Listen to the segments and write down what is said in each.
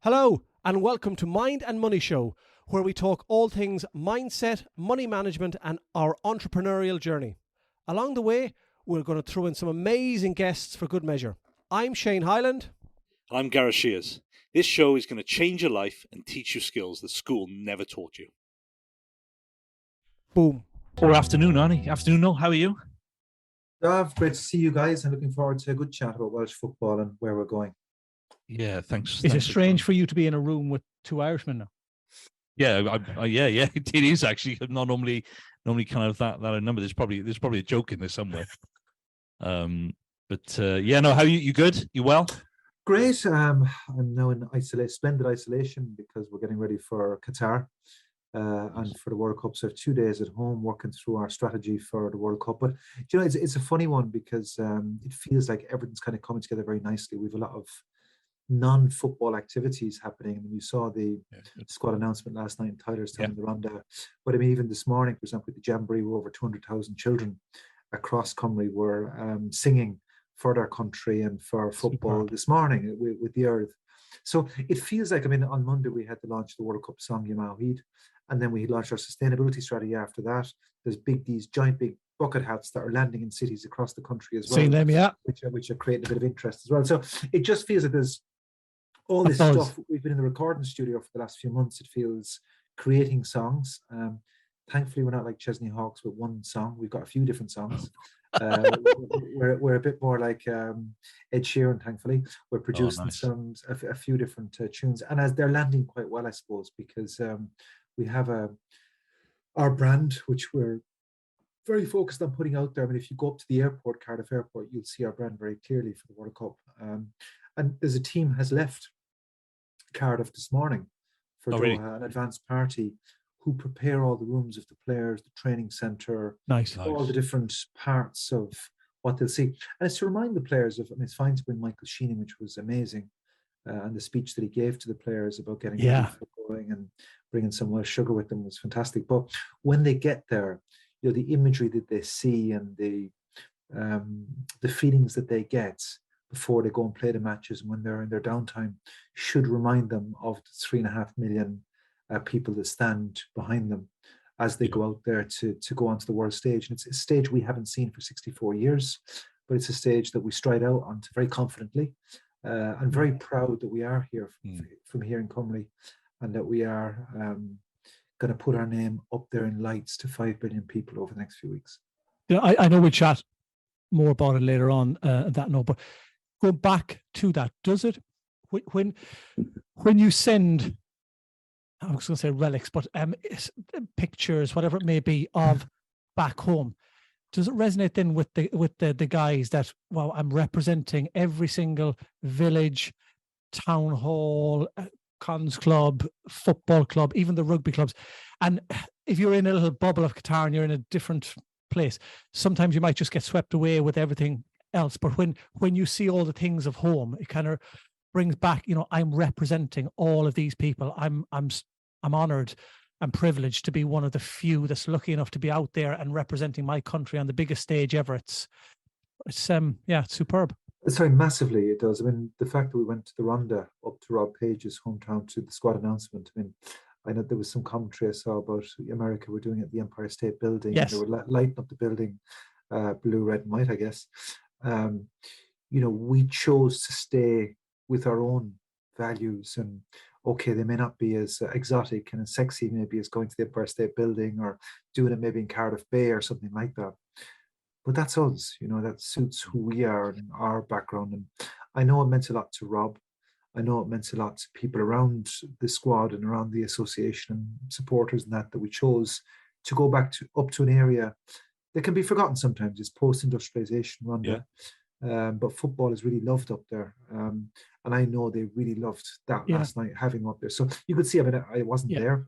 Hello and welcome to Mind and Money Show, where we talk all things mindset, money management and our entrepreneurial journey. Along the way, we're going to throw in some amazing guests for good measure. I'm Shane Hyland. I'm Gareth Shears. This show is going to change your life and teach you skills that school never taught you. Boom. Or afternoon, Arnie. Afternoon, Noel. How are you? Great to see you guys. I'm looking forward to a good chat about Welsh football and where we're going. Yeah, thanks. Is it strange for you to be in a room with two Irishmen now? Yeah, it is actually. I'm not normally kind of that number. There's probably a joke in there somewhere. How are you? You good? You well? Great. I'm now in splendid isolation because we're getting ready for Qatar and for the World Cup. So I have 2 days at home working through our strategy for the World Cup. But it's a funny one because it feels like everything's kind of coming together very nicely. We've a lot of non-football activities happening. I mean, you saw the squad announcement last night in Tyler's Town in the Ronda. But I mean, even this morning, for example, the Jamboree, were over 200,000 children across Cymru were singing for their country and for football this morning with the Earth. So it feels like, I mean, on Monday we had to launch the World Cup song Yamahid, and then we launched our sustainability strategy after that. There's these giant big bucket hats that are landing in cities across the country as well. Seen them, yeah. Which are creating a bit of interest as well. So it just feels like there's all this stuff. We've been in the recording studio for the last few months. It feels creating songs. Thankfully, we're not like Chesney Hawkes with one song. We've got a few different songs. We're a bit more like Ed Sheeran, thankfully. We're producing a few different tunes. And as they're landing quite well, I suppose, because we have our brand, which we're very focused on putting out there. I mean, if you go up to the airport, Cardiff Airport, you'll see our brand very clearly for the World Cup. And there's a team has left Cardiff this morning for Doha, an advanced party, who prepare all the rooms of the players, the training centre, all the different parts of what they'll see. And it's to remind the players of, I mean, it's fine to bring Michael Sheenan, which was amazing, and the speech that he gave to the players about getting ready for going and bringing some Welsh sugar with them was fantastic. But when they get there, the imagery that they see and the feelings that they get before they go and play the matches and when they're in their downtime should remind them of the 3.5 million people that stand behind them as they go out there to go onto the world stage. And it's a stage we haven't seen for 64 years, but it's a stage that we stride out onto very confidently. I'm very proud that we are here from here in Cymru, and that we are going to put our name up there in lights to 5 billion people over the next few weeks. I know we'll chat more about it later on that note, but go back to that. Does it, when you send, I was going to say relics, but pictures, whatever it may be, of back home, does it resonate then with the guys that, wow, I'm representing every single village, town hall, cons club, football club, even the rugby clubs? And if you're in a little bubble of Qatar and you're in a different place, sometimes you might just get swept away with everything else. But when you see all the things of home, it kind of brings back, I'm representing all of these people. I'm honored and privileged to be one of the few that's lucky enough to be out there and representing my country on the biggest stage ever. It's superb. Sorry, massively it does. I mean, the fact that we went to the Ronda, up to Rob Page's hometown, to the squad announcement. I mean, I know there was some commentary I saw about America were doing it at the Empire State Building. Yes. They were lighting up the building, blue, red, and white, I guess. We chose to stay with our own values, and okay, they may not be as exotic and as sexy maybe as going to the Empire State Building or doing it maybe in Cardiff Bay or something like that. But that's us, that suits who we are and our background. And I know it meant a lot to Rob. I know it meant a lot to people around the squad and around the association and supporters and that we chose to go back up to an area that can be forgotten sometimes. It's post-industrialization, Ronda. But football is really loved up there. And I know they really loved that last night, having up there. So you could see, I mean, I wasn't there,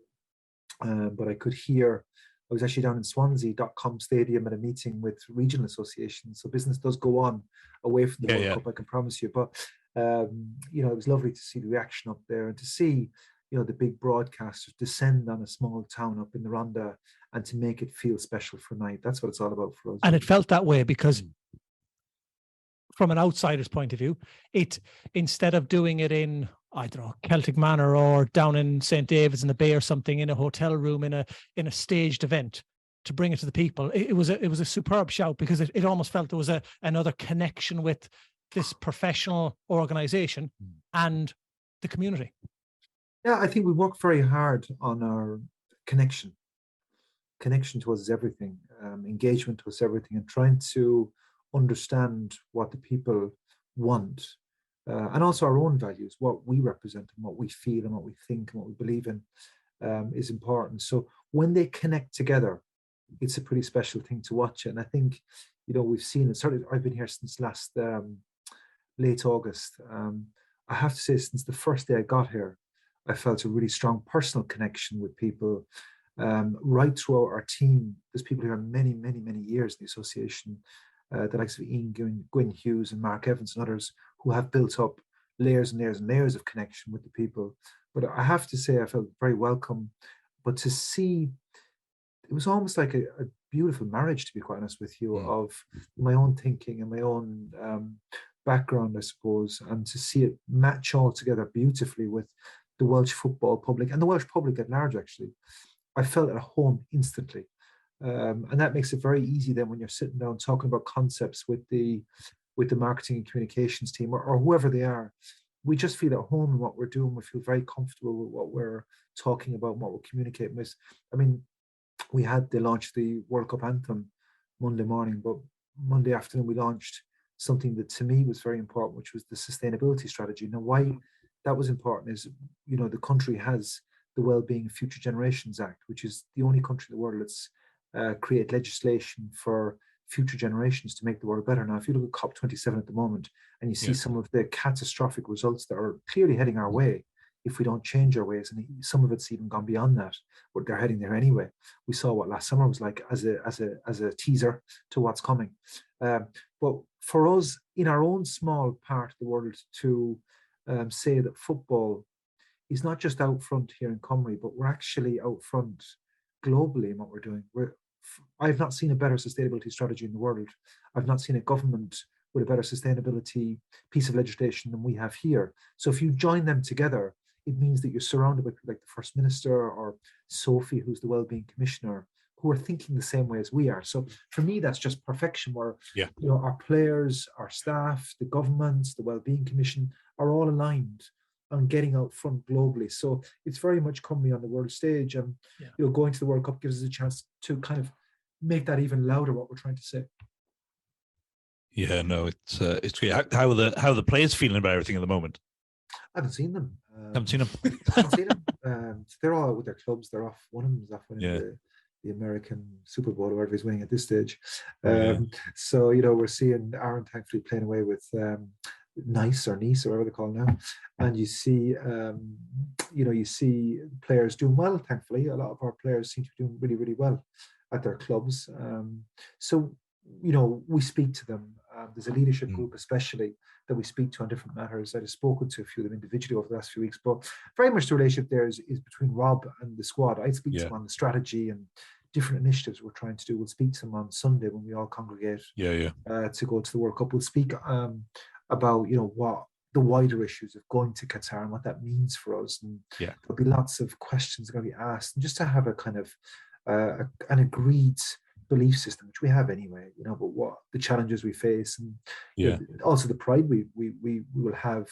but I could hear. I was actually down in Swansea.com Stadium at a meeting with regional associations. So business does go on away from the World Cup, I can promise you. But, it was lovely to see the reaction up there and to see, the big broadcasters descend on a small town up in the Ronda and to make it feel special for night. That's what it's all about for us. And it felt that way because from an outsider's point of view, it, instead of doing it in I don't know, Celtic Manor or down in St. David's in the Bay or something, in a hotel room, in a staged event, to bring it to the people. It was a superb shout, because it almost felt there was another connection with this professional organization and the community. Yeah, I think we work very hard on our connection. Connection to us is everything. Engagement to us is everything, and trying to understand what the people want, and also our own values, what we represent and what we feel and what we think and what we believe in, is important. So when they connect together, it's a pretty special thing to watch. And I think, we've seen it. Certainly, I've been here since last late August. I have to say, since the first day I got here, I felt a really strong personal connection with people. Right throughout our team, there's people here many, many, many years in the association, the likes of Ian Gwyn Hughes and Mark Evans and others, who have built up layers and layers and layers of connection with the people. But I have to say, I felt very welcome. But to see, it was almost like a beautiful marriage, to be quite honest with you, of my own thinking and my own background, I suppose, and to see it match all together beautifully with the Welsh football public and the Welsh public at large, actually. I felt at home instantly. And that makes it very easy then when you're sitting down talking about concepts with the marketing and communications team or whoever they are. We just feel at home in what we're doing. We feel very comfortable with what we're talking about and what we're communicating with. I mean, they launched the World Cup anthem Monday morning, but Monday afternoon we launched something that to me was very important, which was the sustainability strategy. Now, why that was important is, the country has the Wellbeing Future Generations Act, which is the only country in the world that's created legislation for future generations to make the world better. Now, if you look at COP27 at the moment and you see some of the catastrophic results that are clearly heading our way, if we don't change our ways, and some of it's even gone beyond that, but they're heading there anyway. We saw what last summer was like as a teaser to what's coming. But for us, in our own small part of the world, to say that football is not just out front here in Cymru, but we're actually out front globally in what we're doing. I've not seen a better sustainability strategy in the world. I've not seen a government with a better sustainability piece of legislation than we have here. So if you join them together, it means that you're surrounded by people like the First Minister or Sophie, who's the Wellbeing Commissioner, who are thinking the same way as we are. So for me, that's just perfection, where our players, our staff, the governments, the Wellbeing Commission are all aligned on getting out front globally. So it's very much Cymru on the world stage, and going to the World Cup gives us a chance to kind of make that even louder, what we're trying to say. Yeah, no, it's great. How are the players feeling about everything at the moment? I haven't seen them. Haven't seen them. Haven't seen them. They're all out with their clubs. They're off. One of them is off winning the American Super Bowl, or whatever he's winning at this stage. So we're seeing Aaron thankfully playing away with Nice or whatever they call it now, and you see players doing well. Thankfully, a lot of our players seem to be doing really, really well at their clubs. So we speak to them. There's a leadership group, especially, that we speak to on different matters. I've spoken to a few of them individually over the last few weeks, but very much the relationship there is between Rob and the squad. I speak to them on the strategy and different initiatives we're trying to do. We'll speak to them on Sunday when we all congregate to go to the World Cup. We'll speak about what the wider issues of going to Qatar and what that means for us. And there'll be lots of questions going to be asked, and just to have a kind of an agreed belief system, which we have anyway, but what the challenges we face, and also the pride we will have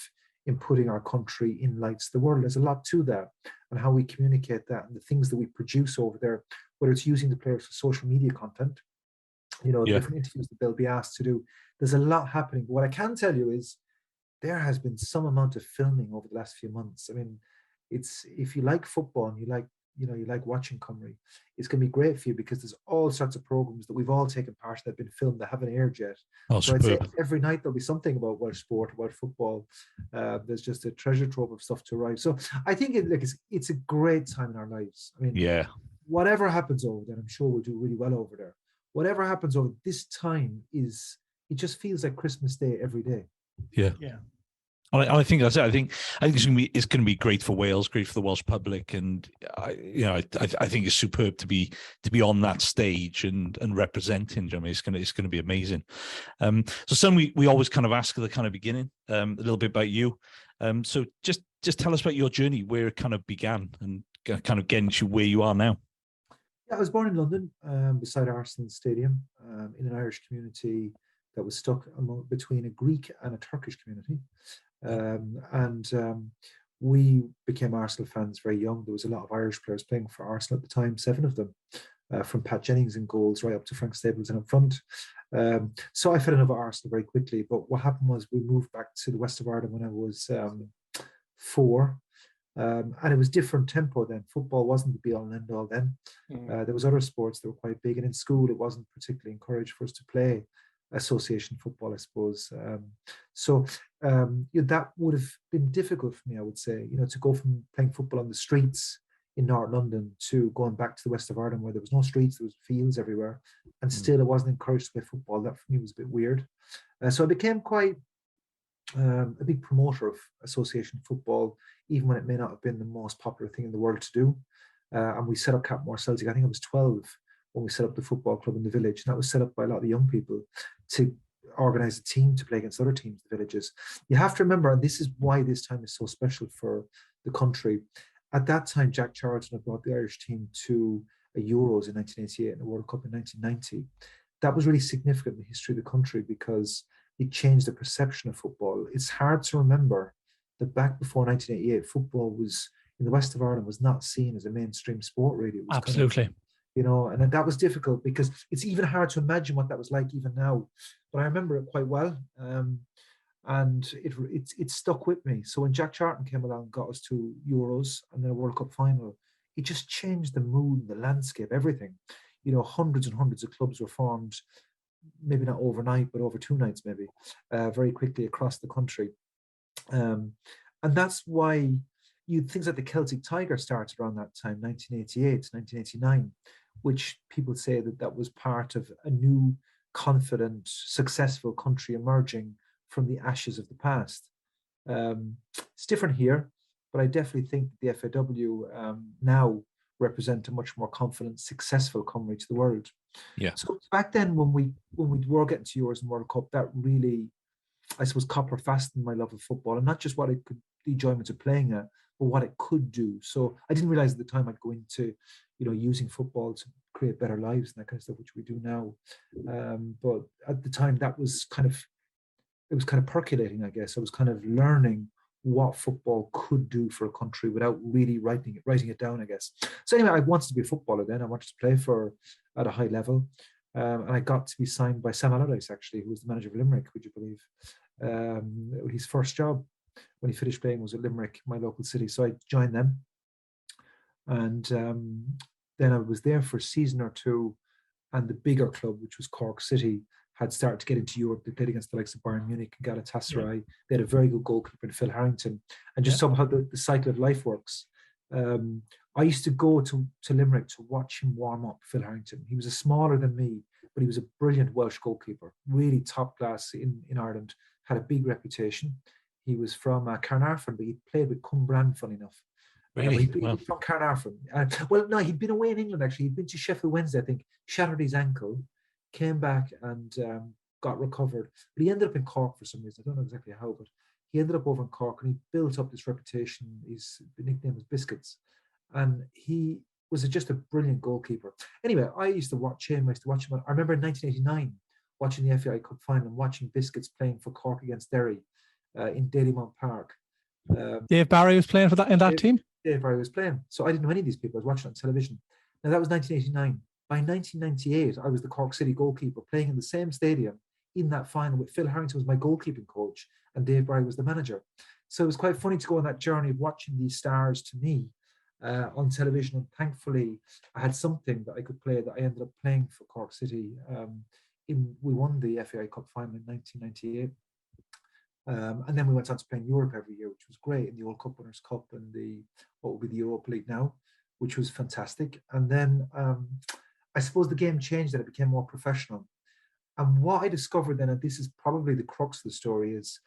in putting our country in lights of the world. There's a lot to that, and how we communicate that, and the things that we produce over there, whether it's using the players for social media content, different interviews that they'll be asked to do. There's a lot happening. But what I can tell you is there has been some amount of filming over the last few months. I mean, it's, if you like football and you like watching Cymru, it's going to be great for you, because there's all sorts of programs that we've all taken part in that have been filmed that haven't aired yet. So I'd say every night there'll be something about Welsh sport, about football. There's just a treasure trove of stuff to arrive. So I think it's a great time in our lives. I mean, whatever happens over there, I'm sure we'll do really well over there. Whatever happens over this time it just feels like Christmas Day every day. Yeah. I think that's it. I think it's going to be great for Wales, great for the Welsh public, and I think it's superb to be on that stage and representing. I mean, it's going to be amazing. So, Son, we always kind of ask at the kind of beginning a little bit about you. So just tell us about your journey, where it kind of began, and kind of getting to where you are now. Yeah, I was born in London, beside Arsenal Stadium, in an Irish community that was stuck between a Greek and a Turkish community. We became Arsenal fans very young. There was a lot of Irish players playing for Arsenal at the time, 7 of them, from Pat Jennings in goals right up to Frank Stapleton up front. So I fell in love with Arsenal very quickly. But what happened was we moved back to the west of Ireland when I was 4. And it was different tempo then. Football wasn't the be-all and end-all then. There was other sports that were quite big. And in school, it wasn't particularly encouraged for us to play association football, I suppose. That would have been difficult for me, I would say, to go from playing football on the streets in North London to going back to the west of Ireland where there was no streets, there was fields everywhere, and still it wasn't encouraged to play football. That for me was a bit weird. So I became quite a big promoter of association football, even when it may not have been the most popular thing in the world to do. And we set up Capmore Celtic. I think I was 12 when we set up the football club in the village. And that was set up by a lot of the young people to organise a team to play against other teams in the villages. You have to remember, and this is why this time is so special for the country. At that time, Jack Charlton had brought the Irish team to a Euros in 1988 and a World Cup in 1990. That was really significant in the history of the country because it changed the perception of football. It's hard to remember that back before 1988, football was, in the west of Ireland, was not seen as a mainstream sport, really. It was Absolutely. And that was difficult because it's even hard to imagine what that was like even now. But I remember it quite well. And it stuck with me. So when Jack Charlton came along and got us to Euros and then a World Cup final, it just changed the mood, the landscape, everything. Hundreds and hundreds of clubs were formed, maybe not overnight, but over 2 nights maybe, very quickly across the country. And that's why things like the Celtic Tiger started around that time, 1988, 1989, which people say that was part of a new, confident, successful country emerging from the ashes of the past. It's different here, but I definitely think the FAW now represent a much more confident, successful country to the world. Yeah. So back then, when we were getting to Euros and World Cup, that really, I suppose, copper fastened my love of football, and not just what it could, the enjoyment of playing it, but what it could do. So I didn't realize at the time I'd go into, using football to create better lives and that kind of stuff, which we do now. But at the time, it was kind of percolating, I guess. I was kind of learning what football could do for a country without really writing it down, I guess. So anyway, I wanted to be a footballer then. I wanted to play at a high level. And I got to be signed by Sam Allardyce, actually, who was the manager of Limerick, would you believe? His first job when he finished playing was at Limerick, my local city. So I joined them. And then I was there for a season or 2. And the bigger club, which was Cork City, had started to get into Europe. They played against the likes of Bayern Munich and Galatasaray. Yeah. They had a very good goalkeeper in Phil Harrington. And just somehow the cycle of life works. I used to go to Limerick to watch him warm up, Phil Harrington. He was smaller than me, but he was a brilliant Welsh goalkeeper, really top class in Ireland, had a big reputation. He was from Carnarvon, but he played with Cumbrain, funny enough. Really? He was from Carnarvon. Well, no, he'd been away in England, actually. He'd been to Sheffield Wednesday, I think, shattered his ankle, came back and got recovered. But he ended up in Cork for some reason. I don't know exactly how, but he ended up over in Cork and he built up this reputation. The nickname was Biscuits. And he was just a brilliant goalkeeper. Anyway, I used to watch him. I remember in 1989 watching the FAI Cup final and watching Biscuits playing for Cork against Derry in Dalymount Park. Dave Barry was playing in that team? Dave Barry was playing. So I didn't know any of these people. I was watching it on television. Now, that was 1989. By 1998, I was the Cork City goalkeeper playing in the same stadium in that final with Phil Harrington was my goalkeeping coach and Dave Barry was the manager. So it was quite funny to go on that journey of watching these stars to me on television. And thankfully, I had something that I could play that I ended up playing for Cork City. We won the FAI Cup final in 1998. And then we went on to play in Europe every year, which was great, in the World Cup Winners' Cup and what would be the Europa League now, which was fantastic. And then I suppose the game changed and it became more professional. And what I discovered then, and this is probably the crux of the story, is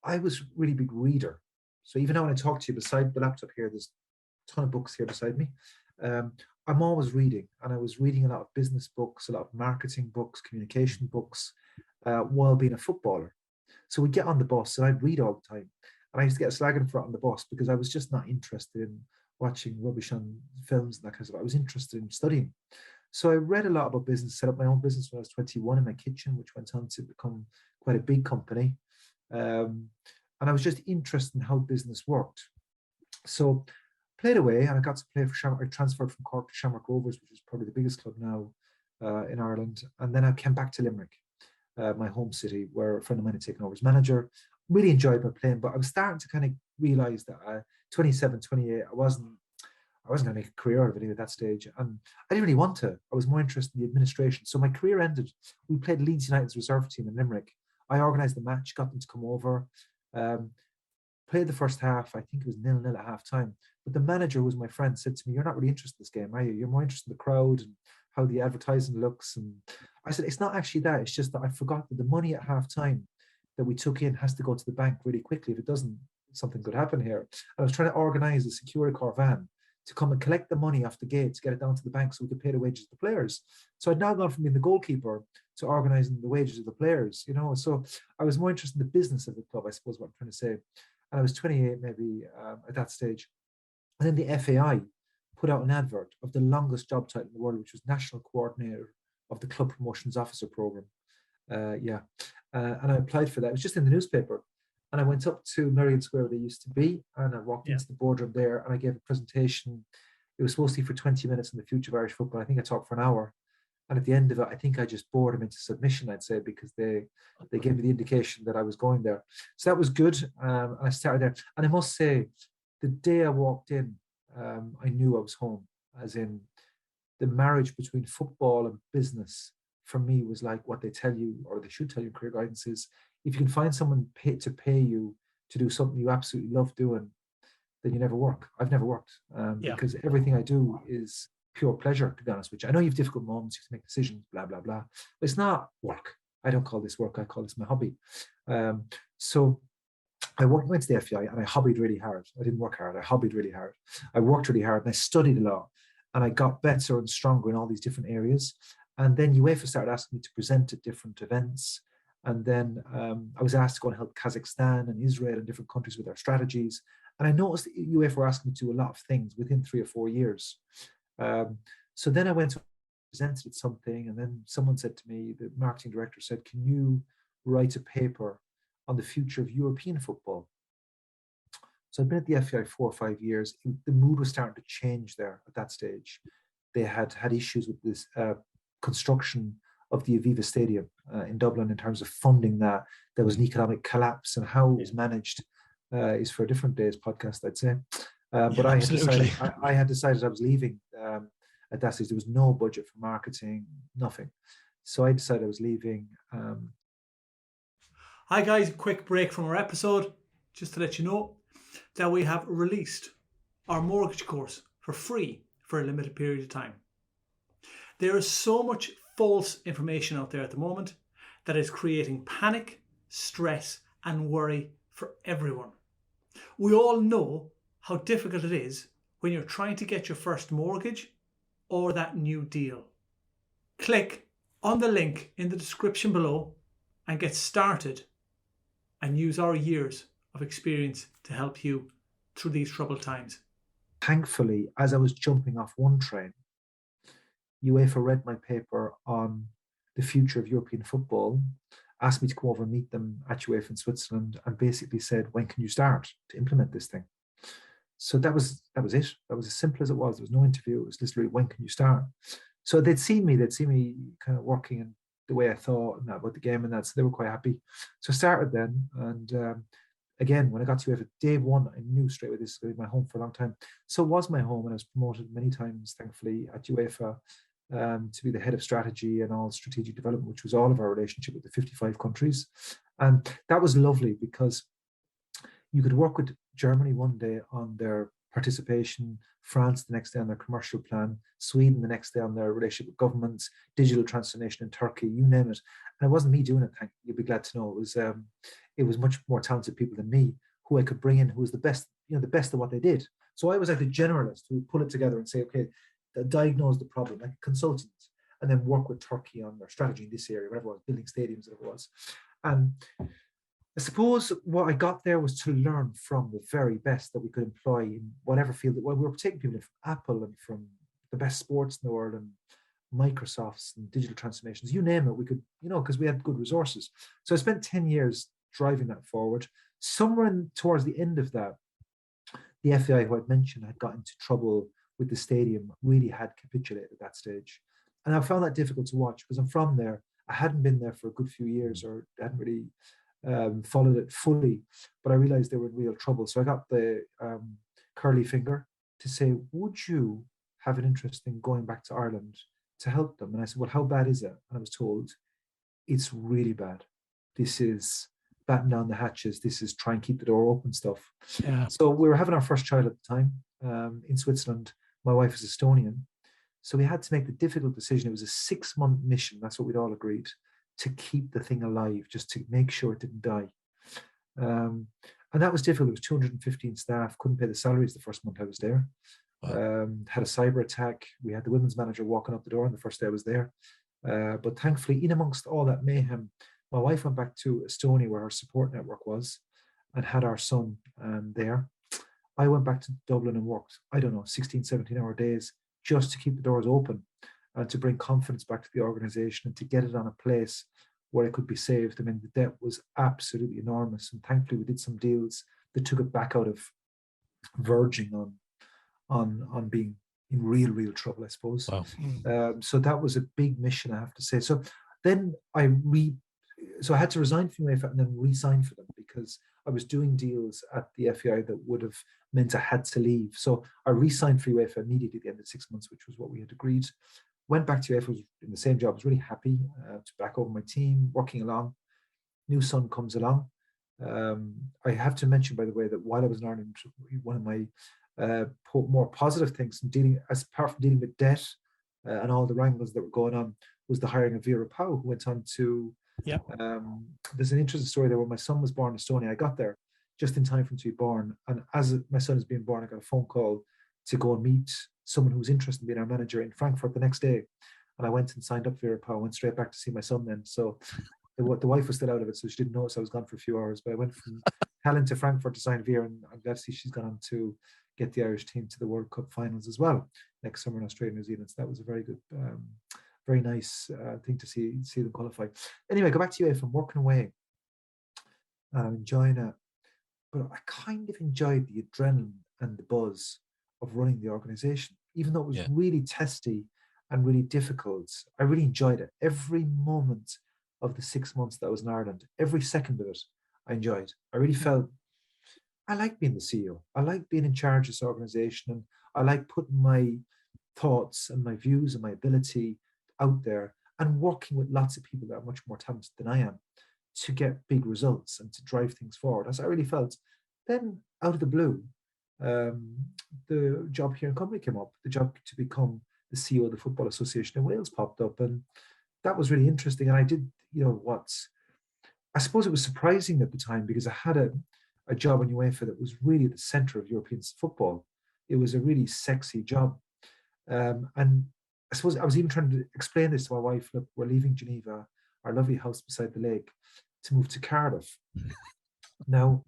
I was really big reader. So even now when I talk to you beside the laptop here, there's a ton of books here beside me. I'm always reading, and I was reading a lot of business books, a lot of marketing books, communication books, while being a footballer. So we'd get on the bus and I'd read all the time. And I used to get slagging for it on the bus because I was just not interested in watching rubbish on films and that kind of stuff. I was interested in studying. So I read a lot about business, set up my own business when I was 21 in my kitchen, which went on to become quite a big company. And I was just interested in how business worked. So played away, and I got to play for Shamrock. I transferred from Cork to Shamrock Rovers, which is probably the biggest club now in Ireland. And then I came back to Limerick, my home city, where a friend of mine had taken over as manager. Really enjoyed my playing, but I was starting to kind of realise that 27, 28, I wasn't going to make a career out of it at that stage. And I didn't really want to. I was more interested in the administration. So my career ended. We played Leeds United's reserve team in Limerick. I organised the match, got them to come over, played the first half. I think it was 0-0 at half time. But the manager, who was my friend, said to me, "You're not really interested in this game, are you? You're more interested in the crowd and how the advertising looks." And I said, "It's not actually that. It's just that I forgot that the money at half time that we took in has to go to the bank really quickly. If it doesn't, something could happen here." And I was trying to organise a Securicore van to come and collect the money off the gate to get it down to the bank so we could pay the wages of the players. So I'd now gone from being the goalkeeper to organising the wages of the players, you know. So I was more interested in the business of the club, I suppose, what I'm trying to say. And I was 28 maybe at that stage. And then the FAI put out an advert of the longest job title in the world, which was National Coordinator of the Club Promotions Officer Programme. And I applied for that. It was just in the newspaper. And I went up to Merrion Square where they used to be, and I walked into the boardroom there, and I gave a presentation. It was supposed to be for 20 minutes on the future of Irish football. I think I talked for an hour. And at the end of it, I think I just bored them into submission, I'd say, because they gave me the indication that I was going there. So that was good. And I started there. And I must say, the day I walked in, I knew I was home, as in the marriage between football and business for me was like what they tell you, or they should tell you in career guidance, is if you can find someone to pay you to do something you absolutely love doing, then you never work. I've never worked because everything I do is pure pleasure, to be honest with you. I know you have difficult moments, you have to make decisions, blah, blah, blah. But it's not work. I don't call this work. I call this my hobby. So I went to the FEI and I hobbied really hard. I didn't work hard. I hobbied really hard. I worked really hard and I studied a lot. And I got better and stronger in all these different areas. And then UEFA started asking me to present at different events. And then I was asked to go and help Kazakhstan and Israel and different countries with their strategies. And I noticed that UEFA were asking me to do a lot of things within 3 or 4 years. So then I went to present at something, and then someone said to me, the marketing director said, "Can you write a paper on the future of European football?" So I've been at the FEI 4 or 5 years. The mood was starting to change there at that stage. They had issues with this construction of the Aviva Stadium in Dublin in terms of funding that. There was an economic collapse, and how it was managed is for a different day's podcast, I'd say. But I had decided I was leaving at that stage. There was no budget for marketing, nothing. So I decided I was leaving. Hi guys, a quick break from our episode, just to let you know that we have released our mortgage course for free for a limited period of time. There is so much false information out there at the moment that is creating panic, stress, and worry for everyone. We all know how difficult it is when you're trying to get your first mortgage or that new deal. Click on the link in the description below and get started and use our years of experience to help you through these troubled times. Thankfully, as I was jumping off one train, UEFA read my paper on the future of European football, asked me to come over and meet them at UEFA in Switzerland, and basically said, "When can you start to implement this thing?" So that was it. That was as simple as it was. There was no interview. It was literally, "When can you start?" So they'd seen me kind of working in the way I thought and that about the game and that. So they were quite happy. So I started then. And again, when I got to UEFA day one, I knew straight away this was going to be my home for a long time. So it was my home, and I was promoted many times, thankfully, at UEFA to be the head of strategy and all strategic development, which was all of our relationship with the 55 countries. And that was lovely because you could work with Germany one day on their participation, France the next day on their commercial plan, Sweden the next day on their relationship with governments, digital transformation in Turkey, you name it. And it wasn't me doing it, you'll be glad to know. It was much more talented people than me who I could bring in, who was the best, the best of what they did. So I was like the generalist who would pull it together and say, okay, diagnose the problem, like a consultant, and then work with Turkey on their strategy in this area, whatever it was, building stadiums, whatever it was. And I suppose what I got there was to learn from the very best that we could employ in whatever field. Well, we were taking people in from Apple and from the best sports in the world and Microsofts and digital transformations, you name it, we could, because we had good resources. So I spent 10 years driving that forward. Somewhere towards the end of that, the FAI, who I'd mentioned, had got into trouble with the stadium, really had capitulated at that stage. And I found that difficult to watch because I'm from there. I hadn't been there for a good few years or hadn't really followed it fully, but I realized they were in real trouble. So I got the curly finger to say, would you have an interest in going back to Ireland to help them? And I said, well, how bad is it? And I was told, it's really bad. This is batten down the hatches. This is try and keep the door open stuff. Yeah. So we were having our first child at the time in Switzerland. My wife is Estonian. So we had to make the difficult decision. It was a 6-month mission. That's what we'd all agreed, to keep the thing alive, just to make sure it didn't die. And that was difficult. It was 215 staff, couldn't pay the salaries the first month I was there. Wow. Had a cyber attack. We had the women's manager walking up the door on the first day I was there. But thankfully, in amongst all that mayhem, my wife went back to Estonia, where our support network was, and had our son there. I went back to Dublin and worked, 16, 17-hour days just to keep the doors open and to bring confidence back to the organization and to get it on a place where it could be saved. I mean, the debt was absolutely enormous. And thankfully, we did some deals that took it back out of verging on being in real trouble, I suppose. Wow. So that was a big mission, I have to say. So then I had to resign from UEFA and then re-sign for them because I was doing deals at the FAI that would have meant I had to leave. So I re-signed for UEFA immediately at the end of 6 months, which was what we had agreed. Went back to UEFA, was in the same job, was really happy to back over my team, working along. New son comes along. I have to mention, by the way, that while I was in Ireland, one of my more positive things, apart from dealing with debt and all the wrangles that were going on, was the hiring of Vera Pau, who went on to. Yeah. There's an interesting story there. When my son was born in Estonia, I got there just in time for him to be born. And as my son is being born, I got a phone call to go and meet someone who was interested in being our manager in Frankfurt the next day. And I went and signed up Vera Pau, went straight back to see my son then. So the wife was still out of it, so she didn't notice I was gone for a few hours. But I went from Helen to Frankfurt to sign Vera, and I'm glad to see she's gone on to get the Irish team to the World Cup finals as well next summer in Australia and New Zealand. So that was a very good very nice thing to see them qualify. Anyway, go back to UEFA. I'm working away. I'm enjoying it. But I kind of enjoyed the adrenaline and the buzz of running the organization. Even though it was really testy and really difficult, I really enjoyed it. Every moment of the 6 months that I was in Ireland, every second of it, I enjoyed. I really felt, I like being the CEO. I like being in charge of this organization. And I like putting my thoughts and my views and my ability out there and working with lots of people that are much more talented than I am to get big results and to drive things forward, as I really felt. Then out of the blue, the job here in Cumberland came up, the job to become the CEO of the Football Association in Wales popped up, and that was really interesting. And I did, I suppose it was surprising at the time because I had a job in UEFA that was really at the center of European football. It was a really sexy job. And I suppose I was even trying to explain this to my wife. Look, we're leaving Geneva, our lovely house beside the lake, to move to Cardiff. Now,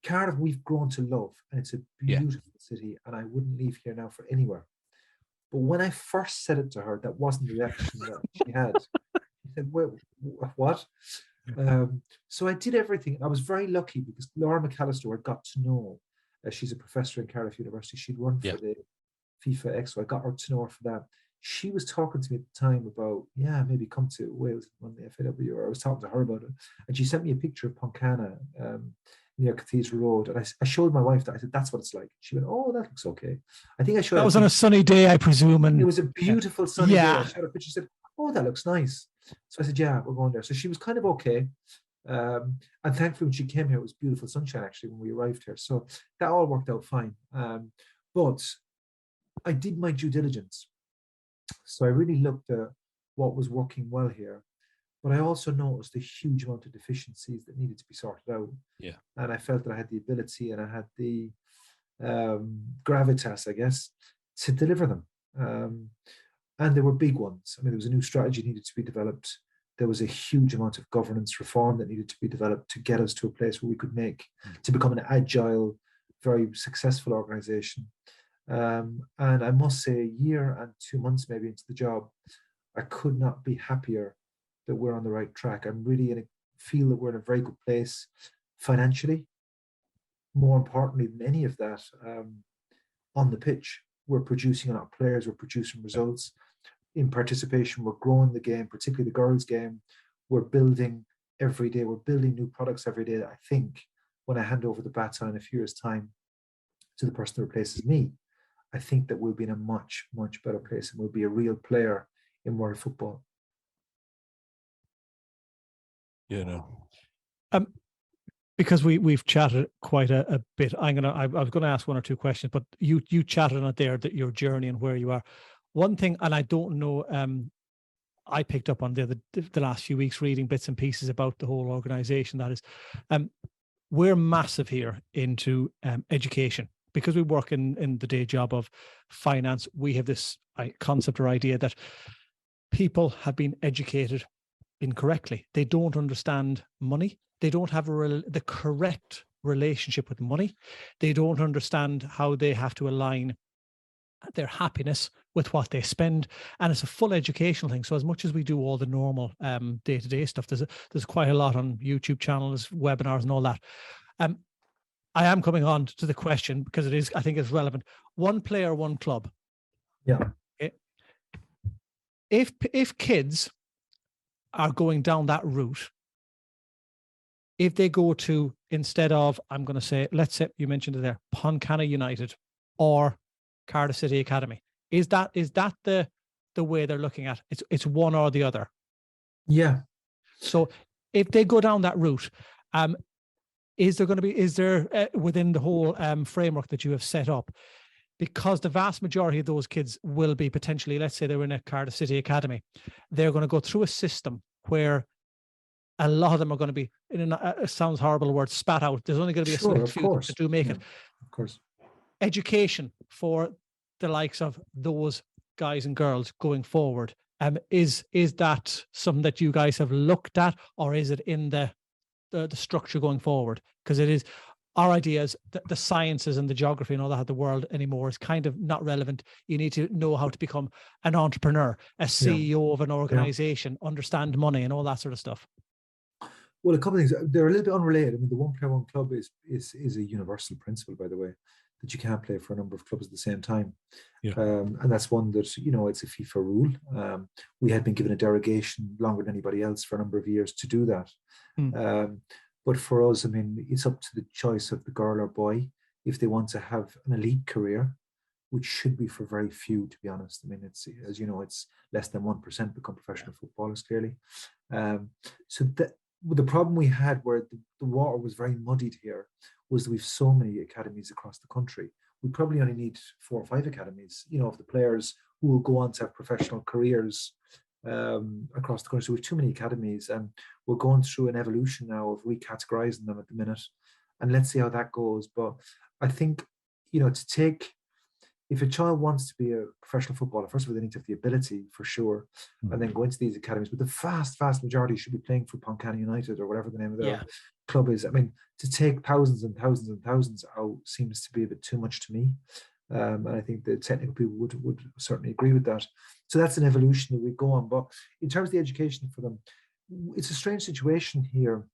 Cardiff we've grown to love, and it's a beautiful city, and I wouldn't leave here now for anywhere. But when I first said it to her, that wasn't the reaction that she had. She said, well, what? So I did everything. I was very lucky because Laura McAllister I got to know. She's a professor in Cardiff University. She'd run for the FIFA Expo. I got her to know her for that. She was talking to me at the time about, maybe come to Wales and run the FAW, or I was talking to her about it. And she sent me a picture of Pontcanna near Cathedral Road. And I showed my wife that. I said, that's what it's like. She went, oh, that looks okay. I think I showed her. That was on a sunny day, I presume. And it was a beautiful sunny day. I showed her a picture. She said, oh, that looks nice. So I said, yeah, we're going there. So she was kind of okay. And thankfully, when she came here, it was beautiful sunshine actually when we arrived here. So that all worked out fine. But I did my due diligence. So I really looked at what was working well here. But I also noticed a huge amount of deficiencies that needed to be sorted out. Yeah. And I felt that I had the ability and I had the gravitas, I guess, to deliver them. And there were big ones. I mean, there was a new strategy needed to be developed. There was a huge amount of governance reform that needed to be developed to get us to a place where we could to become an agile, very successful organization. And I must say, a year and 2 months maybe into the job, I could not be happier that we're on the right track. I'm really feel that we're in a very good place financially. More importantly than any of that, on the pitch, we're producing a lot of players, we're producing results. In participation, we're growing the game, particularly the girls' game. We're building every day. We're building new products every day that I think when I hand over the baton in a few years' time to the person that replaces me, I think that we'll be in a much, much better place and we'll be a real player in world football. Yeah, no. Because we've chatted quite a bit. I was gonna ask one or two questions, but you chatted on it there, that your journey and where you are. One thing, and I don't know, I picked up on the last few weeks reading bits and pieces about the whole organization. That is, we're massive here into education because we work in the day job of finance. We have this concept or idea that people have been educated incorrectly. They don't understand money. They don't have the correct relationship with money. They don't understand how they have to align their happiness with what they spend, and it's a full educational thing. So as much as we do all the normal day-to-day stuff, there's quite a lot on YouTube channels, webinars, and all that. I am coming on to the question because I think it's relevant. One player, one club. Yeah. Okay. If kids are going down that route, if they go to, instead of, I'm going to say, let's say you mentioned it there, Pontcanna United or Cardiff City Academy, is that the way they're looking at it? It's one or the other. Yeah. So if they go down that route, is there within the whole framework that you have set up, because the vast majority of those kids will be potentially, let's say they're in a Cardiff City Academy, they're going to go through a system where a lot of them are going to be, it sounds horrible, the word spat out. There's only going to be a select few that do make it. Of course. Education for the likes of those guys and girls going forward, is that something that you guys have looked at, or is it in the structure going forward? Because it is, our ideas, the sciences and the geography and all that of the world anymore is kind of not relevant. You need to know how to become an entrepreneur, a CEO of an organization, understand money and all that sort of stuff. Well, a couple of things. They're a little bit unrelated. I mean, the one player, one club is a universal principle, by the way, that you can't play for a number of clubs at the same time. Yeah. And that's one that, it's a FIFA rule. We had been given a derogation longer than anybody else for a number of years to do that. But for us, I mean, it's up to the choice of the girl or boy if they want to have an elite career, which should be for very few, to be honest. I mean, it's, as you know, it's less than 1% become professional footballers, clearly. So the problem we had, where the water was very muddied here, was that we've so many academies across the country. We probably only need 4 or 5 academies, of the players who will go on to have professional careers across the country. So we have too many academies, and we're going through an evolution now of recategorizing them at the minute, and let's see how that goes. But I think, if a child wants to be a professional footballer, first of all, they need to have the ability, for sure, and then go into these academies. But the vast majority should be playing for Pontcanna United or whatever the name of their club is. I mean, to take thousands and thousands and thousands out seems to be a bit too much to me. And I think the technical people would certainly agree with that. So that's an evolution that we go on. But in terms of the education for them, it's a strange situation here,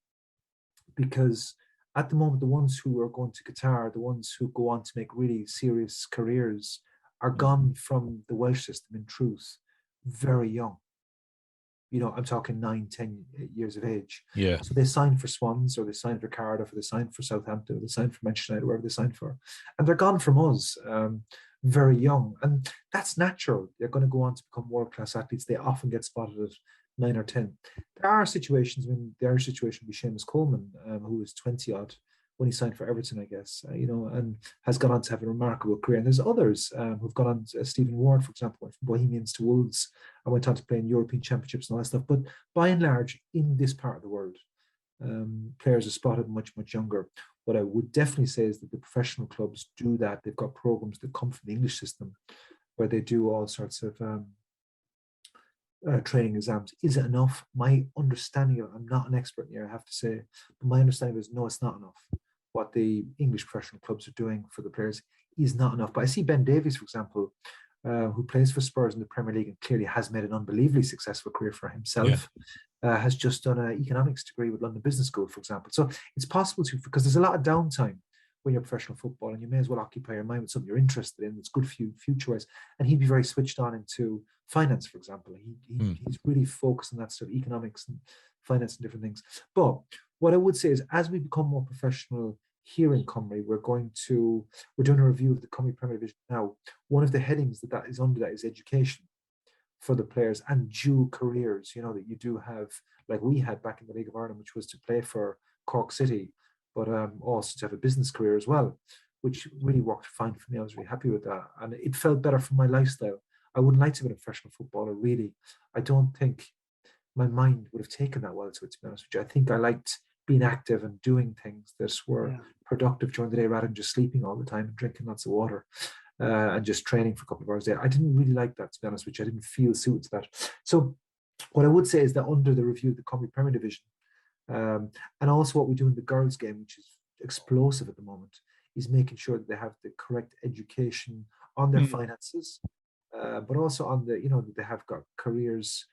because at the moment, the ones who are going to Qatar, the ones who go on to make really serious careers, are gone from the Welsh system, in truth, very young. I'm talking 9-10 years of age. Yeah. So they sign for Swans, or they sign for Cardiff, or they sign for Southampton, or they sign for Manchester United, wherever they sign for. And they're gone from us very young. And that's natural. They're going to go on to become world-class athletes. They often get spotted at 9 or 10. There are situations, when the Irish situation would be Seamus Coleman, who was 20 odd when he signed for Everton, I guess, and has gone on to have a remarkable career. And there's others who've gone on, Stephen Ward, for example, went from Bohemians to Wolves and went on to play in European Championships and all that stuff. But by and large, in this part of the world, players are spotted much, much younger. What I would definitely say is that the professional clubs do that. They've got programs that come from the English system where they do all sorts of training exams. Is it enough? My understanding of it, I'm not an expert in here, I have to say, but my understanding is no, it's not enough. What the English professional clubs are doing for the players is not enough. But I see Ben Davies, for example, who plays for Spurs in the Premier League and clearly has made an unbelievably successful career for himself, has just done an economics degree with London Business School, for example. So it's possible to, because there's a lot of downtime when you're professional football, and you may as well occupy your mind with something you're interested in that's good for you future-wise. And he'd be very switched on into finance, for example. He's really focused on that sort of economics and finance and different things. But what I would say is, as we become more professional here in Cymru, we're doing a review of the Cymru Premier Division now. One of the headings that is under that is education for the players and dual careers, that you do have, like we had back in the League of Ireland, which was to play for Cork City, but also to have a business career as well, which really worked fine for me. I was really happy with that. And it felt better for my lifestyle. I wouldn't like to be a professional footballer, really. I don't think my mind would have taken that well to it, to be honest with you. I think I liked being active and doing things that were productive during the day rather than just sleeping all the time and drinking lots of water and just training for a couple of hours a day. I didn't really like that, to be honest with you. I didn't feel suited to that. So what I would say is that under the review of the Cymru Premier Division, and also what we do in the girls' game, which is explosive at the moment, is making sure that they have the correct education on their finances, but also on the, that they have got careers,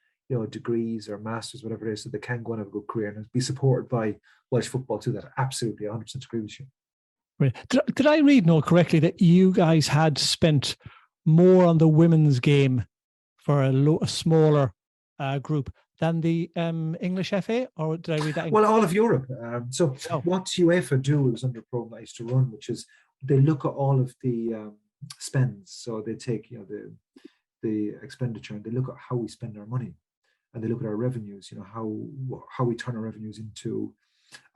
degrees or masters, whatever it is, so they can go and have a good career and be supported by Welsh football too. That absolutely 100% agree with you. Right. Did I read, Noel, correctly that you guys had spent more on the women's game for a smaller group than the English FA, or did I read that? Well, all of Europe. What UEFA do is under a program I used to run, which is they look at all of the spends. So they take the expenditure and they look at how we spend our money, and they look at our revenues. How we turn our revenues into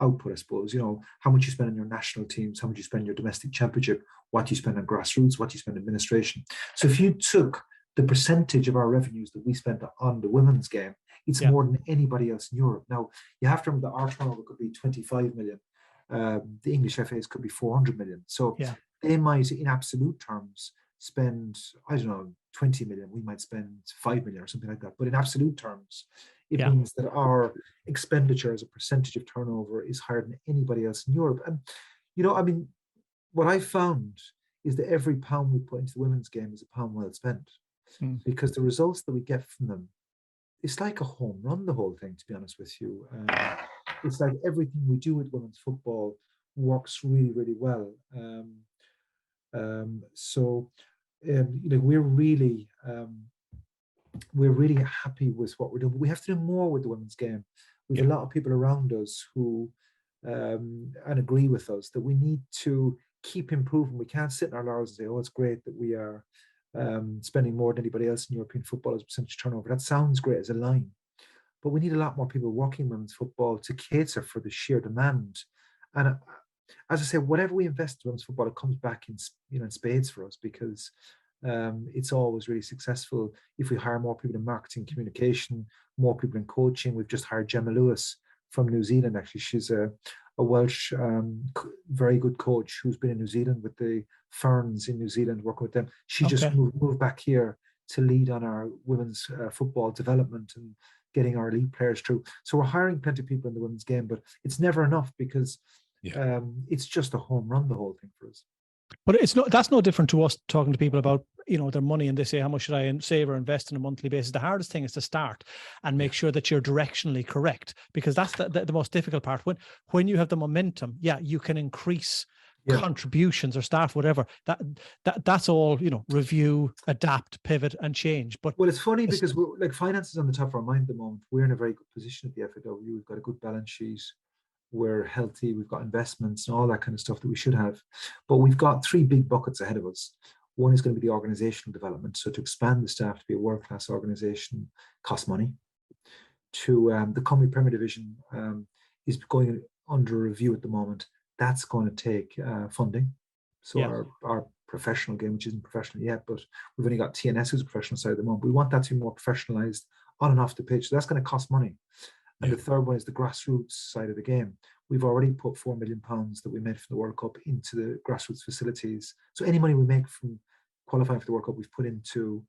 output, I suppose. How much you spend on your national teams, how much you spend on your domestic championship, what you spend on grassroots, what you spend on administration. So if you took the percentage of our revenues that we spent on the women's game, it's more than anybody else in Europe. Now, you have to remember that our turnover could be 25 million. The English FAs could be 400 million. So they might, in absolute terms, spend, 20 million. We might spend 5 million or something like that. But in absolute terms, it means that our expenditure as a percentage of turnover is higher than anybody else in Europe. And, what I found is that every pound we put into the women's game is a pound well spent. Because the results that we get from them, it's like a home run, the whole thing, to be honest with you. It's like everything we do with women's football works really, really well. We're really happy with what we're doing, but we have to do more with the women's game. We have a lot of people around us who and agree with us that we need to keep improving. We can't sit in our laurels and say, oh, it's great that we are spending more than anybody else in European football as a percentage turnover. That sounds great as a line, but we need a lot more people working women's football to cater for the sheer demand. And as I say, whatever we invest in women's football, it comes back in spades for us, because it's always really successful if we hire more people in marketing, communication, more people in coaching. We've just hired Gemma Lewis from New Zealand. Actually, she's a Welsh, very good coach who's been in New Zealand with the Ferns in New Zealand, working with them. She just moved back here to lead on our women's football development and getting our elite players through. So we're hiring plenty of people in the women's game, but it's never enough, because it's just a home run, the whole thing for us. But that's no different to us talking to people about, their money, and they say, how much should I save or invest on a monthly basis? The hardest thing is to start and make sure that you're directionally correct, because that's the most difficult part. When you have the momentum, you can increase contributions or staff, whatever. That's all, review, adapt, pivot and change. But it's funny because we're, like, finance is on the top of our mind at the moment. We're in a very good position at the FAW. We've got a good balance sheet. We're healthy. We've got investments and all that kind of stuff that we should have. But we've got three big buckets ahead of us. One is going to be the organizational development. So to expand the staff to be a world-class organization costs money. to the Cymru Premier Division is going under review at the moment. That's going to take funding. So our professional game, which isn't professional yet, but we've only got TNS who's a professional side at the moment. We want that to be more professionalized on and off the pitch. So that's going to cost money. And the third one is the grassroots side of the game. We've already put £4 million that we made from the World Cup into the grassroots facilities. So any money we make from qualifying for the World Cup, we've put into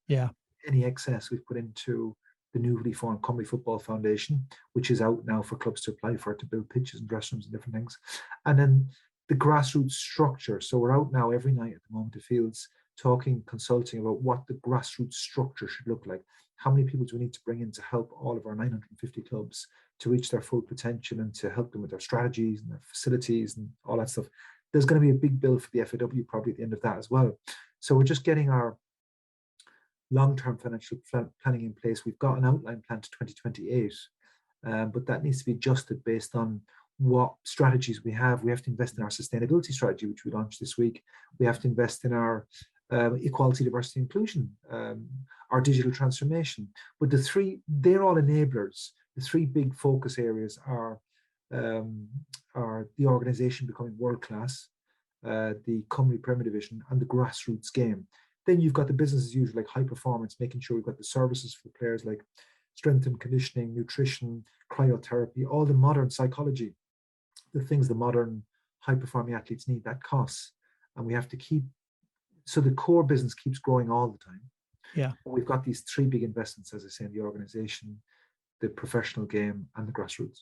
any excess, we've put into the newly formed Cymru Football Foundation, which is out now for clubs to apply for, to build pitches and dressing rooms and different things. And then the grassroots structure. So we're out now every night at the moment, it feels, talking, consulting about what the grassroots structure should look like. How many people do we need to bring in to help all of our 950 clubs to reach their full potential and to help them with their strategies and their facilities and all that stuff? There's going to be a big bill for the FAW probably at the end of that as well. So we're just getting our long-term financial planning in place. We've got an outline plan to 2028, but that needs to be adjusted based on what strategies we have. We have to invest in our sustainability strategy, which we launched this week. We have to invest in our equality, diversity, inclusion, our digital transformation. But they're all enablers. The three big focus areas are the organisation becoming world-class, the Cymru Premier Division, and the grassroots game. Then you've got the business as usual, like high performance, making sure we've got the services for players like strength and conditioning, nutrition, cryotherapy, all the modern psychology, the things the modern high-performing athletes need, that costs. And we have to keep, so the core business keeps growing all the time. Yeah. And we've got these three big investments, as I say, in the organisation, the professional game, and the grassroots.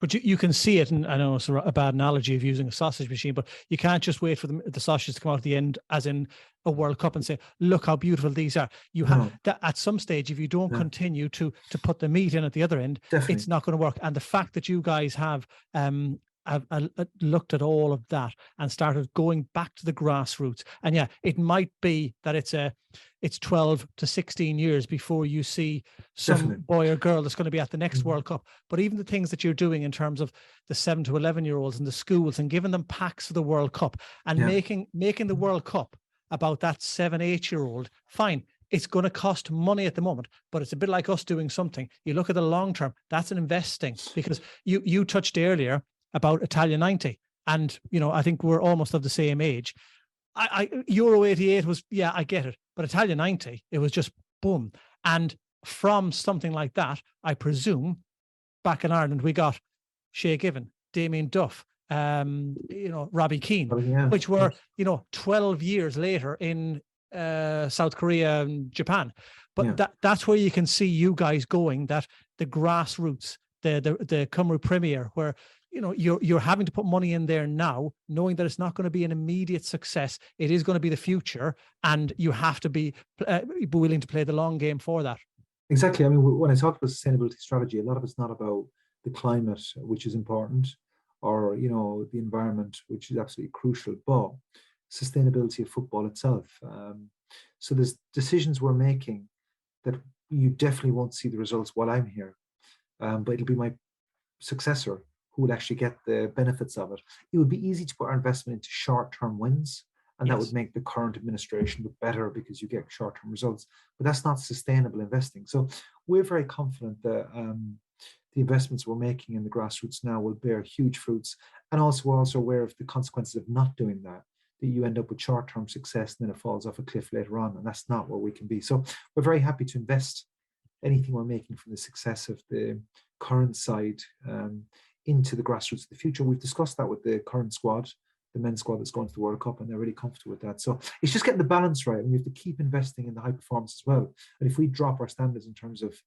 But you can see it, and I know it's a bad analogy of using a sausage machine, but you can't just wait for the sausages to come out at the end, as in a World Cup, and say, look how beautiful these are. You have that at some stage, if you don't continue to put the meat in at the other end, it's not going to work. And the fact that you guys have looked at all of that and started going back to the grassroots, and it might be that it's 12 to 16 years before you see some boy or girl that's going to be at the next World Cup. But even the things that you're doing in terms of the 7 to 11-year-olds in the schools and giving them packs for the World Cup and making the World Cup about that 7, 8-year-old, fine. It's going to cost money at the moment, but it's a bit like us doing something. You look at the long term, that's an investing, because you touched earlier about Italia 90. And, I think we're almost of the same age. Euro 88 was, I get it. But Italia 90, it was just boom. And from something like that, I presume, back in Ireland, we got Shea Given, Damien Duff, Robbie Keane, which were, 12 years later in South Korea and Japan. But that's where you can see you guys going, that the grassroots, the Cymru Premier, where you're having to put money in there now, knowing that it's not going to be an immediate success. It is going to be the future, and you have to be willing to play the long game for that. Exactly. I mean, when I talk about sustainability strategy, a lot of it's not about the climate, which is important, or the environment, which is absolutely crucial, but sustainability of football itself. So there's decisions we're making that you definitely won't see the results while I'm here, but it'll be my successor who will actually get the benefits of it. It would be easy to put our investment into short-term wins, and that would make the current administration look better because you get short-term results. But that's not sustainable investing. So we're very confident that the investments we're making in the grassroots now will bear huge fruits. And also we're also aware of the consequences of not doing that you end up with short-term success and then it falls off a cliff later on. And that's not where we can be. So we're very happy to invest anything we're making from the success of the current side into the grassroots of the future. We've discussed that with the current squad, the men's squad that's going to the World Cup, and they're really comfortable with that. So it's just getting the balance right, and we have to keep investing in the high performance as well. And if we drop our standards in terms of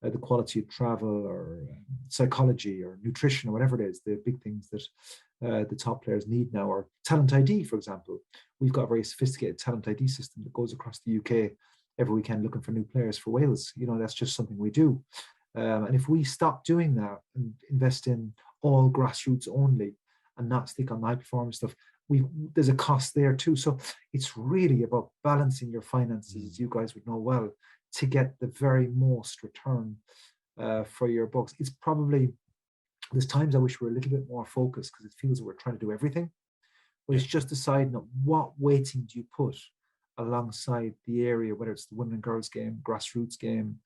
the quality of travel or psychology or nutrition or whatever it is, the big things that the top players need now, or talent ID, for example. We've got a very sophisticated talent ID system that goes across the UK every weekend looking for new players for Wales. That's just something we do. And if we stop doing that and invest in all grassroots only and not stick on the high performance stuff, there's a cost there too. So it's really about balancing your finances, as you guys would know well, to get the very most return for your bucks. It's probably, there's times I wish we were a little bit more focused because it feels that we're trying to do everything. But it's just deciding what weighting do you put alongside the area, whether it's the women and girls game, grassroots game,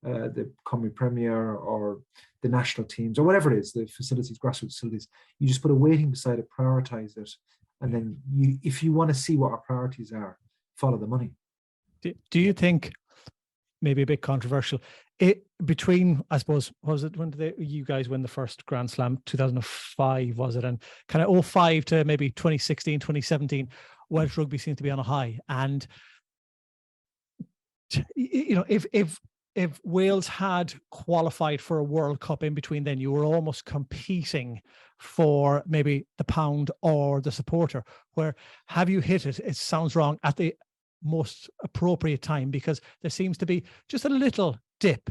the Cymru Premier or the national teams or whatever it is, the facilities, grassroots facilities. You just put a weighting beside it, prioritize it, and then if you want to see what our priorities are, follow the money. Do you think, maybe a bit controversial, between, I suppose, was it when did you guys win the first Grand Slam? 2005, was it? And kind of 05 to maybe 2016, 2017, Welsh rugby seems to be on a high. And, you know, if Wales had qualified for a World Cup in between, then you were almost competing for maybe the pound or the supporter. Where have you hit it? It sounds wrong at the most appropriate time, because there seems to be just a little dip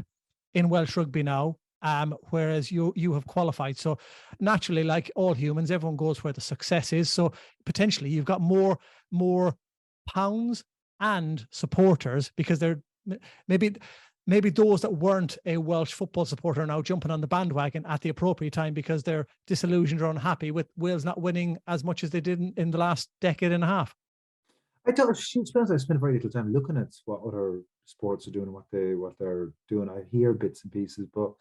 in Welsh rugby now, whereas you have qualified. So naturally, like all humans, everyone goes where the success is. So potentially you've got more pounds and supporters, because they're maybe those that weren't a Welsh football supporter are now jumping on the bandwagon at the appropriate time because they're disillusioned or unhappy with Wales not winning as much as they did in the last decade and a half. I don't. I spend very little time looking at what other sports are doing and what they're doing. I hear bits and pieces, but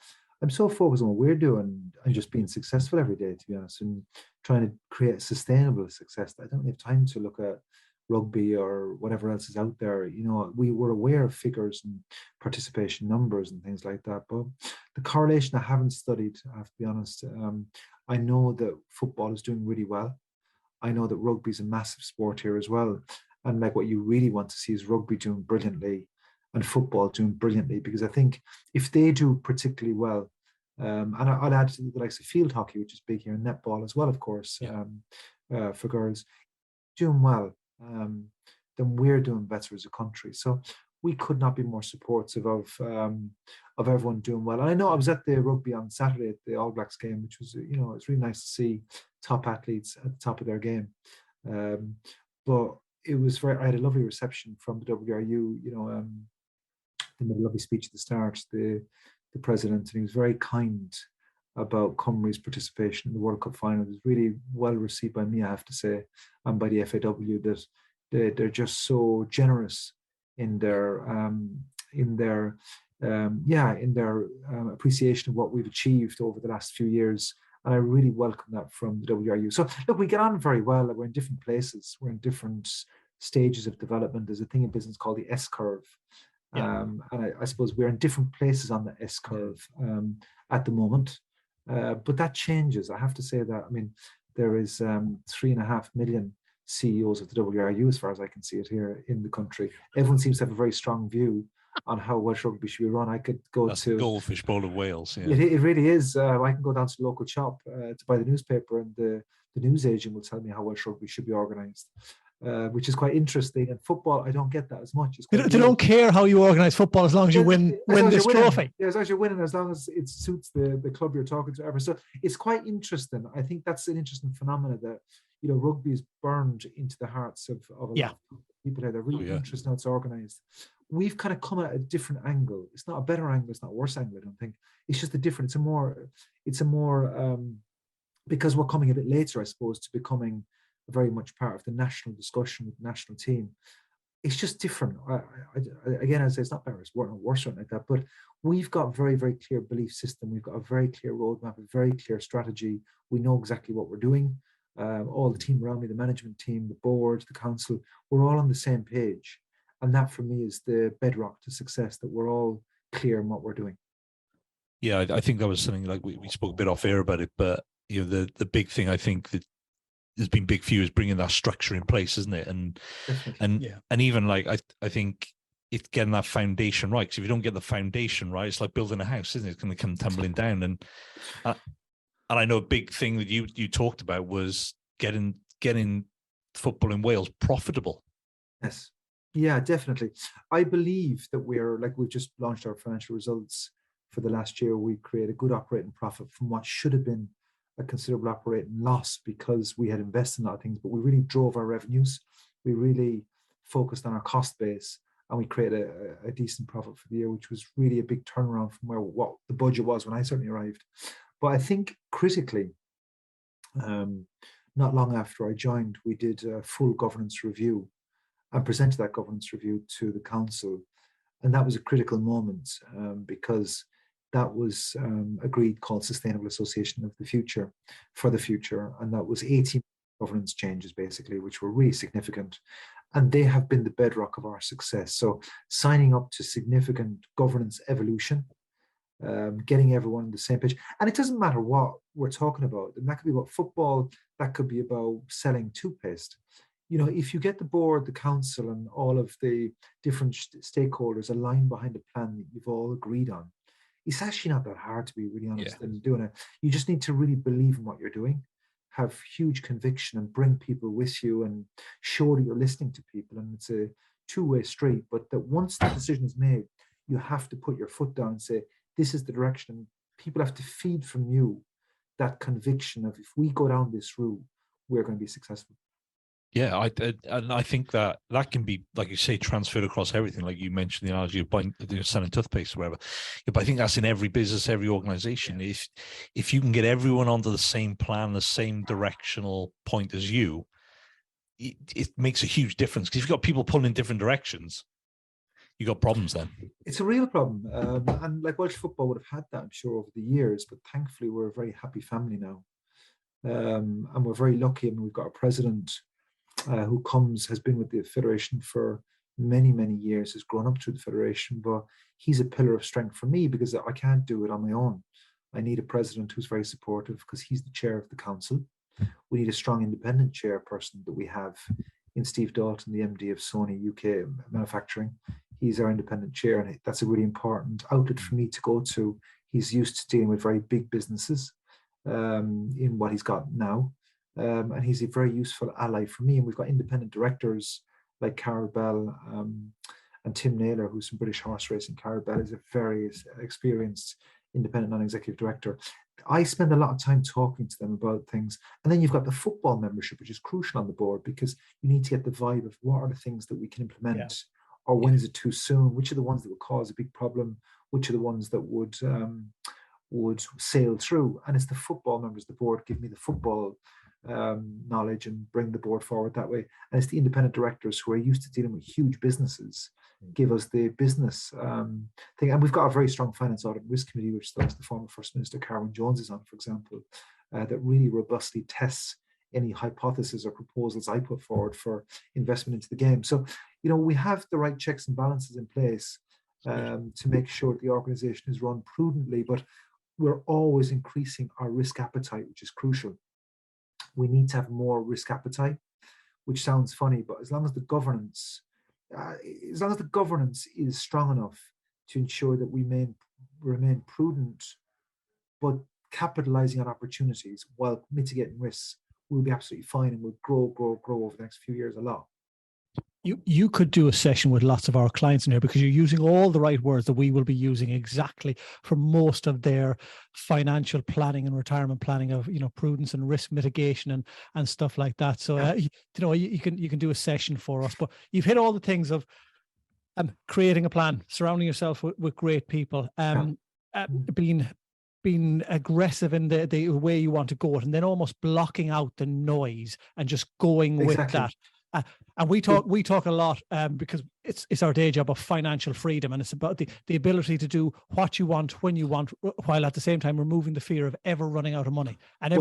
I'm so focused on what we're doing and just being successful every day, to be honest, and trying to create sustainable success. I don't have time to look at rugby or whatever else is out there. You know, we were aware of figures and participation numbers and things like that, but the correlation I haven't studied, I have to be honest. I know that football is doing really well. I know that rugby is a massive sport here as well. And like what you really want to see is rugby doing brilliantly and football doing brilliantly, because I think if they do particularly well, and I'll add to the likes of field hockey, which is big here, and netball as well, of course, for girls, doing well, then we're doing better as a country. So we could not be more supportive of everyone doing well. And I know I was at the rugby on Saturday at the All Blacks game, which was, you know, it's really nice to see top athletes at the top of their game. But it was I had a lovely reception from the WRU, you know, they made a lovely speech at the start, the president, and he was very kind about Cymru's participation in the World Cup final. It was really well received by me, I have to say, and by the FAW, that they're just so generous in their appreciation of what we've achieved over the last few years. And I really welcome that from the WRU. So look, we get on very well. We're in different places. We're in different stages of development. There's a thing in business called the S curve. And I suppose we're in different places on the S curve at the moment. But that changes. I have to say that, I mean, there is 3.5 million CEOs of the WRU, as far as I can see it here in the country. Everyone seems to have a very strong view on how Welsh rugby should be run. I could go That's to the goldfish bowl of Wales. Yeah. It really is. I can go down to the local shop to buy the newspaper, and the news agent will tell me how Welsh rugby should be organised, which is quite interesting. And football, I don't get that as much. They don't care how you organise football as long as you win this trophy. Yeah, as long as you're winning, as long as it suits the club you're talking to. Ever. So it's quite interesting. I think that's an interesting phenomenon that, you know, rugby is burned into the hearts of a lot of people here. They're really interested in how it's organised. We've kind of come at a different angle. It's not a better angle. It's not a worse angle, I don't think. It's just a different, it's a more, because we're coming a bit later, I suppose, to becoming very much part of the national discussion with the national team. It's just different. Again, as I say, it's not better, it's worse or like that, but we've got a very, very clear belief system. We've got a very clear roadmap, a very clear strategy. We know exactly what we're doing. All the team around me, the management team, the board, the council, we're all on the same page. And that for me is the bedrock to success, that we're all clear in what we're doing. Yeah, I think that was something like we spoke a bit off air about it, but you know, the big thing I think that has been big for you is bringing that structure in place, isn't it? And even like I think it's getting that foundation right. Because if you don't get the foundation right, it's like building a house, isn't it? It's going to come tumbling down. And I know a big thing that you talked about was getting football in Wales profitable. Yes. Yeah, definitely. I believe that we've just launched our financial results for the last year. We create a good operating profit from what should have been a considerable operating loss, because we had invested in a lot of things, but we really drove our revenues. We really focused on our cost base, and we created a decent profit for the year, which was really a big turnaround from what the budget was when I certainly arrived. But I think critically, not long after I joined, we did a full governance review and presented that governance review to the council. And that was a critical moment because that was agreed called Sustainable Association of the Future for the future. And that was 18 governance changes, basically, which were really significant. And they have been the bedrock of our success. So signing up to significant governance evolution, getting everyone on the same page. And it doesn't matter what we're talking about. And that could be about football, that could be about selling toothpaste. You know, if you get the board, the council, and all of the different stakeholders aligned behind a plan that you've all agreed on, it's actually not that hard, to be really honest, in doing it. You just need to really believe in what you're doing, have huge conviction, and bring people with you, and show that you're listening to people. And it's a two-way street, but that once the decision is made, you have to put your foot down and say, this is the direction. People have to feed from you that conviction of, if we go down this route, we're going to be successful. Yeah, I think that can be, like you say, transferred across everything. Like you mentioned the analogy of buying, selling toothpaste or whatever. Yeah, but I think that's in every business, every organization. Yeah. If you can get everyone onto the same plan, the same directional point as you, it makes a huge difference. Because if you've got people pulling in different directions, you got problems then. It's a real problem. And like Welsh football would have had that, I'm sure, over the years. But thankfully, we're a very happy family now. And we're very lucky. I mean, we've got a president who has been with the Federation for many, many years, has grown up through the Federation, but he's a pillar of strength for me because I can't do it on my own. I need a president who's very supportive because he's the chair of the council. We need a strong independent chairperson that we have in Steve Dalton, the MD of Sony UK Manufacturing. He's our independent chair, and that's a really important outlet for me to go to. He's used to dealing with very big businesses in what he's got now. And he's a very useful ally for me. And we've got independent directors like Carol Bell and Tim Naylor, who's from British Horse Racing. Carol Bell is a very experienced independent non-executive director. I spend a lot of time talking to them about things. And then you've got the football membership, which is crucial on the board, because you need to get the vibe of what are the things that we can implement, or when is it too soon? Which are the ones that would cause a big problem? Which are the ones that would sail through? And it's the football members, the board give me the football knowledge and bring the board forward that way. And it's the independent directors who are used to dealing with huge businesses give us the business thing. And we've got a very strong finance audit and risk committee, which the former First Minister Carwyn Jones is on, for example, that really robustly tests any hypothesis or proposals I put forward for investment into the game. So, you know, we have the right checks and balances in place to make sure that the organization is run prudently, but we're always increasing our risk appetite, which is crucial. We need to have more risk appetite, which sounds funny, but as long as the governance is strong enough to ensure that we remain prudent, but capitalizing on opportunities while mitigating risks, we'll be absolutely fine, and we'll grow over the next few years a lot. You could do a session with lots of our clients in here, because you're using all the right words that we will be using exactly for most of their financial planning and retirement planning of, you know, prudence and risk mitigation and stuff like that. So, you know, you can do a session for us, but you've hit all the things of creating a plan, surrounding yourself with great people, being aggressive in the way you want to go it, and then almost blocking out the noise and just going with that. And we talk a lot because it's our day job of financial freedom, and it's about the ability to do what you want when you want, while at the same time removing the fear of ever running out of money. And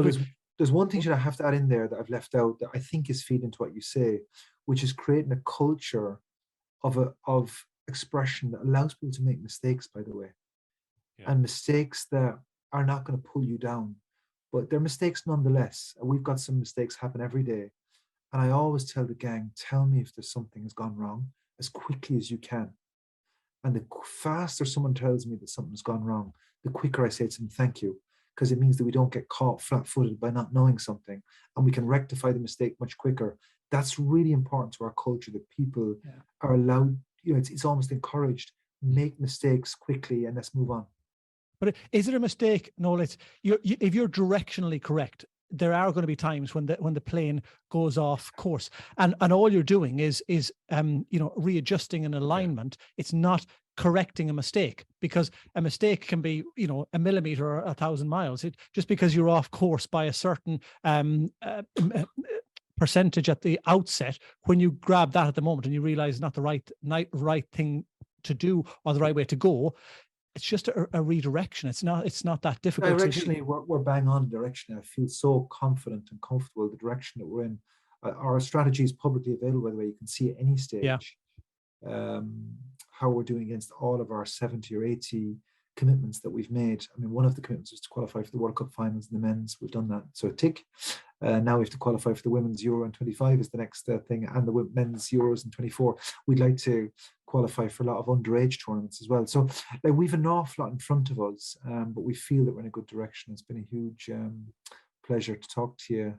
there's one thing that I have to add in there that I've left out that I think is feed into what you say, which is creating a culture of expression that allows people to make mistakes, by the way, and mistakes that are not going to pull you down, but they're mistakes nonetheless. And we've got some mistakes happen every day. And I always tell the gang, tell me if there's something has gone wrong as quickly as you can. And the faster someone tells me that something's gone wrong, the quicker I say to them, thank you, because it means that we don't get caught flat-footed by not knowing something, and we can rectify the mistake much quicker. That's really important to our culture, that people are allowed, you know, it's almost encouraged, make mistakes quickly and let's move on. But is it a mistake? No, if you're directionally correct, there are going to be times when the plane goes off course, and all you're doing is readjusting an alignment. It's not correcting a mistake, because a mistake can be, you know, a millimeter or 1,000 miles. Just because you're off course by a certain percentage at the outset, when you grab that at the moment and you realize it's not the right thing to do or the right way to go. It's just a redirection. It's not that difficult. Directionally, we're bang on direction. I feel so confident and comfortable with the direction that we're in. Our strategy is publicly available, by the way. You can see at any stage how we're doing against all of our 70 or 80 commitments that we've made. I mean, one of the commitments was to qualify for the World Cup finals in the men's. We've done that. So a tick. Now we have to qualify for the women's Euro in 25 is the next thing, and the men's Euros in 24. We'd like to qualify for a lot of underage tournaments as well. So we've an awful lot in front of us, but we feel that we're in a good direction. It's been a huge pleasure to talk to you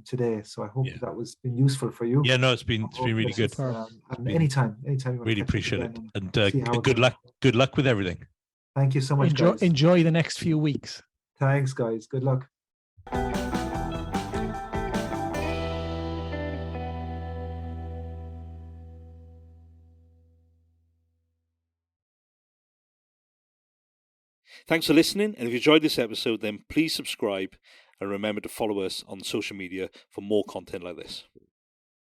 today. So I hope that was been useful for you. Yeah, no, it's been really good. And anytime you want really to appreciate it. And good luck with everything. Thank you so much. Enjoy the next few weeks. Thanks, guys. Good luck. Thanks for listening, and if you enjoyed this episode, then please subscribe and remember to follow us on social media for more content like this.